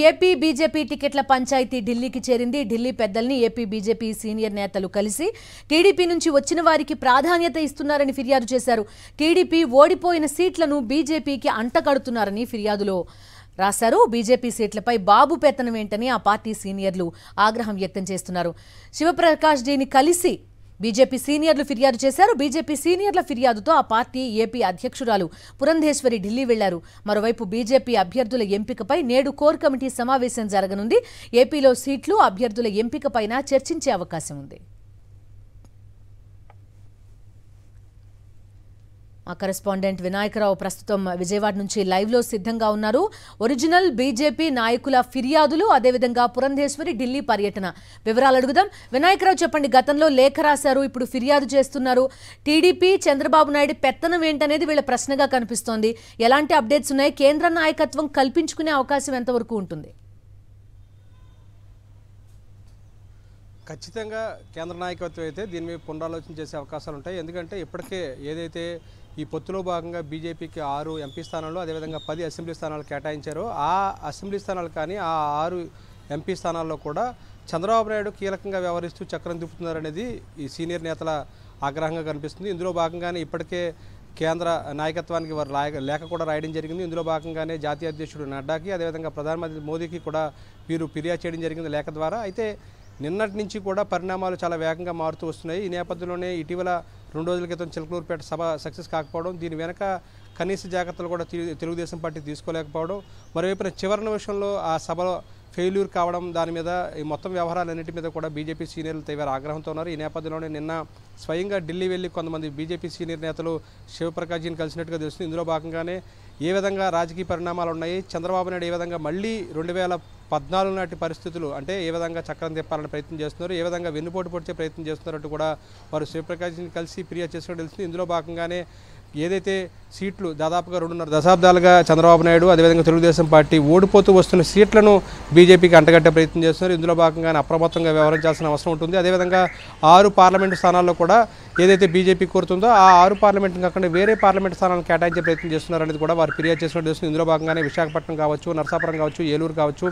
AP BJP టికెట్ల పంచాయతీ ఢిల్లీకి చేరింది. ఢిల్లీ పెద్దల్ని ఏపీ బీజేపీ సీనియర్ నేతలు కలిసి టీడీపీ నుంచి వచ్చిన వారికి ప్రాధాన్యత ఇస్తున్నారని ఫిర్యాదు చేశారు. టీడీపీ ఓడిపోయిన సీట్లను బీజేపీకి అంటగడుతున్నారని ఫిర్యాదులో రాశారు. బీజేపీ సీట్లపై బాబు పెత్తనం ఏంటని ఆ పార్టీ సీనియర్లు ఆగ్రహం వ్యక్తం చేస్తున్నారు. శివప్రకాష్ జీని కలిసి బీజేపీ సీనియర్లు ఫిర్యాదు చేశారు. బీజేపీ సీనియర్ల ఫిర్యాదుతో ఆ పార్టీ ఏపీ అధ్యక్షురాలు పురంధేశ్వరి ఢిల్లీ వెళ్లారు. మరోవైపు బీజేపీ అభ్యర్థుల ఎంపికపై నేడు కోర్ కమిటీ సమావేశం జరగనుంది. ఏపీలో సీట్లు అభ్యర్థుల ఎంపికపైన చర్చించే అవకాశం ఉంది. మా కరెస్పాండెంట్ వినాయకరావు ప్రస్తుతం విజయవాడ నుంచి లైవ్ లో సిద్ధంగా ఉన్నారు. ఒరిజినల్ బీజేపీ నాయకుల ఫిర్యాదులు, అదేవిధంగా పురంధేశ్వరి ఢిల్లీ పర్యటన వివరాలు అడుగుదాం. వినాయకరావు చెప్పండి, గతంలో లేఖ రాశారు, ఇప్పుడు ఫిర్యాదు చేస్తున్నారు. టీడీపీ చంద్రబాబు నాయుడు పెత్తనం ఏంటనేది వీళ్ళ ప్రశ్నగా కనిపిస్తోంది. ఎలాంటి అప్డేట్స్ ఉన్నాయి? కేంద్ర నాయకత్వం కల్పించుకునే అవకాశం ఎంతవరకు ఉంటుంది? ఖచ్చితంగా కేంద్ర నాయకత్వం అయితే దీని మీద పునరాలోచన చేసే అవకాశాలు ఉంటాయి. ఎందుకంటే ఇప్పటికే ఏదైతే ఈ పొత్తులో భాగంగా బీజేపీకి 6 ఎంపీ స్థానాలు, అదేవిధంగా 10 అసెంబ్లీ స్థానాలు కేటాయించారో ఆ అసెంబ్లీ స్థానాలు కానీ ఆ 6 ఎంపీ స్థానాల్లో కూడా చంద్రబాబు నాయుడు కీలకంగా వ్యవహరిస్తూ చక్రం తిప్పుతున్నారనేది ఈ సీనియర్ నేతల ఆగ్రహంగా కనిపిస్తుంది. ఇందులో భాగంగానే ఇప్పటికే కేంద్ర నాయకత్వానికి వారు లేఖ కూడా రాయడం జరిగింది. ఇందులో భాగంగానే జాతీయ అధ్యక్షుడు నడ్డాకి, అదేవిధంగా ప్రధానమంత్రి మోదీకి కూడా వీరు ఫిర్యాదు చేయడం జరిగింది లేఖ ద్వారా. అయితే నిన్నటి నుంచి కూడా పరిణామాలు చాలా వేగంగా మారుతూ వస్తున్నాయి. ఈ నేపథ్యంలోనే ఇటీవల 2 రోజుల క్రితం చిలకలూరుపేట సభ సక్సెస్ కాకపోవడం, దీని వెనక కనీస జాగ్రత్తలు కూడా తెలుగుదేశం పార్టీ తీసుకోలేకపోవడం, మరోవైపున చివరి నిమిషంలో ఆ సభలో ఫెయిల్యూర్ కావడం, దాని మీద ఈ మొత్తం వ్యవహారాలన్నింటి మీద కూడా బీజేపీ సీనియర్లు తీవ్ర ఆగ్రహంతో ఉన్నారు. ఈ నేపథ్యంలోనే నిన్న స్వయంగా ఢిల్లీ వెళ్ళి కొంతమంది బీజేపీ సీనియర్ నేతలు శివప్రకాష్ జీని కలిసినట్టుగా తెలుస్తుంది. ఇందులో భాగంగానే ఏ విధంగా రాజకీయ పరిణామాలు ఉన్నాయి, చంద్రబాబు నాయుడు ఏ విధంగా మళ్ళీ 2014 నాటి పరిస్థితులు అంటే ఏ విధంగా చక్రం తిప్పాలని ప్రయత్నం చేస్తున్నారు, ఏ విధంగా వెన్నుపోటు పొడిచే ప్రయత్నం చేస్తున్నారంటూ కూడా వారు శివప్రకాష్ జీని కలిసి ఫిర్యాదు చేసినట్టు తెలుస్తుంది. ఇందులో భాగంగానే ఏదైతే సీట్లు దాదాపుగా 2.5 దశాబ్దాలుగా చంద్రబాబు నాయుడు అదేవిధంగా తెలుగుదేశం పార్టీ ఓడిపోతూ వస్తున్న సీట్లను బీజేపీకి అంటగట్టే ప్రయత్నం చేస్తున్నారు. ఇందులో భాగంగానే అప్రమత్తంగా వ్యవహరించాల్సిన అవసరం ఉంటుంది. అదేవిధంగా 6 పార్లమెంటు స్థానాల్లో కూడా ఏదైతే బీజేపీ కోరుతుందో ఆ 6 పార్లమెంటు కాకుండా వేరే పార్లమెంటు స్థానాలను కేటాయించే ప్రయత్నం చేస్తున్నారు అనేది కూడా వారు ఫిర్యాదు చేసినట్టు తెలుస్తుంది. ఇందులో భాగంగానే విశాఖపట్నం కావచ్చు, నరసాపురం కావచ్చు, ఏలూరు కావచ్చు,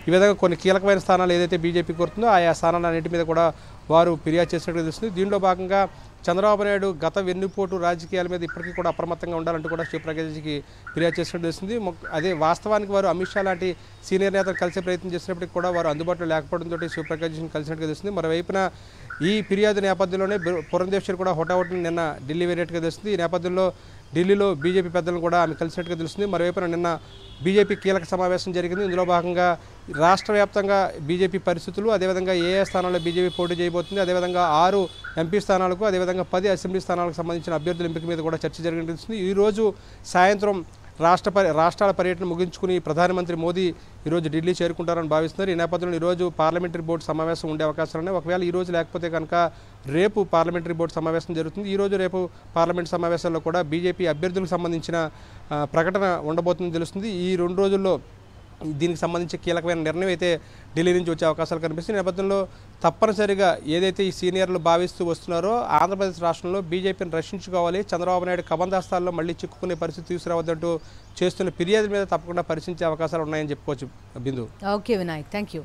ఈ విధంగా కొన్ని కీలకమైన స్థానాలు ఏదైతే బీజేపీ కోరుతుందో ఆయా స్థానాలన్నింటి మీద కూడా వారు ఫిర్యాదు చేసినట్టు తెలుస్తుంది. దీనిలో భాగంగా చంద్రబాబు నాయుడు గత వెన్నుపోటు రాజకీయాల మీద ఇప్పటికీ కూడా అప్రమత్తంగా ఉండాలంటూ కూడా శివప్రకాష్కి ఫిర్యాదు చేసినట్టు తెలుస్తుంది. అదే వాస్తవానికి వారు అమిత్ షా లాంటి సీనియర్ నేతలు కలిసే ప్రయత్నం చేసినప్పటికీ కూడా వారు అందుబాటులో లేకపోవడంతో శివప్రకాష్ని కలిసినట్టుగా తెలుస్తుంది. మరోవైపున ఈ ఫిర్యాదు నేపథ్యంలోనే పురంధేశ్వరి కూడా హోటాహోటిని నిన్న ఢిల్లీ వెళ్ళినట్టుగా తెలుస్తుంది. ఈ నేపథ్యంలో ఢిల్లీలో బీజేపీ పెద్దలను కూడా ఆమె కలిసినట్టుగా తెలుస్తుంది. మరోవైపున నిన్న బీజేపీ కీలక సమావేశం జరిగింది. ఇందులో భాగంగా రాష్ట్ర వ్యాప్తంగా బీజేపీ పరిస్థితులు, అదేవిధంగా ఏ స్థానాల్లో బీజేపీ పోటీ చేయబోతుంది, అదేవిధంగా 6 ఎంపీ స్థానాలకు, అదేవిధంగా 10 అసెంబ్లీ స్థానాలకు సంబంధించిన అభ్యర్థుల ఎంపిక మీద కూడా చర్చ జరిగినట్టు తెలుస్తుంది. ఈరోజు సాయంత్రం రాష్ట్రాల పర్యటన ముగించుకుని ప్రధానమంత్రి మోదీ ఈరోజు ఢిల్లీ చేరుకుంటారని భావిస్తున్నారు. ఈ నేపథ్యంలో ఈరోజు పార్లమెంటరీ బోర్డు సమావేశం ఉండే అవకాశాలు ఉన్నాయి. ఒకవేళ ఈ రోజు లేకపోతే కనుక రేపు పార్లమెంటరీ బోర్డు సమావేశం జరుగుతుంది. ఈరోజు రేపు పార్లమెంట్ సమావేశాల్లో కూడా బీజేపీ అభ్యర్థులకు సంబంధించిన ప్రకటన ఉండబోతుందని తెలుస్తుంది. ఈ 2 రోజుల్లో దీనికి సంబంధించి కీలకమైన నిర్ణయం అయితే ఢిల్లీ నుంచి వచ్చే అవకాశాలు కనిపిస్తుంది. ఈ నేపథ్యంలో తప్పనిసరిగా ఏదైతే ఈ సీనియర్లు భావిస్తూ వస్తున్నారో ఆంధ్రప్రదేశ్ రాష్ట్రంలో బీజేపీని రక్షించుకోవాలి, చంద్రబాబు నాయుడు కబందాస్తాల్లో మళ్ళీ చిక్కుకునే పరిస్థితి తీసుకురావద్దంటూ చేస్తున్న ఫిర్యాదు మీద తప్పకుండా పరిశీలించే అవకాశాలు ఉన్నాయని చెప్పుకోవచ్చు. బిందు. Okay Vinayak, thank you.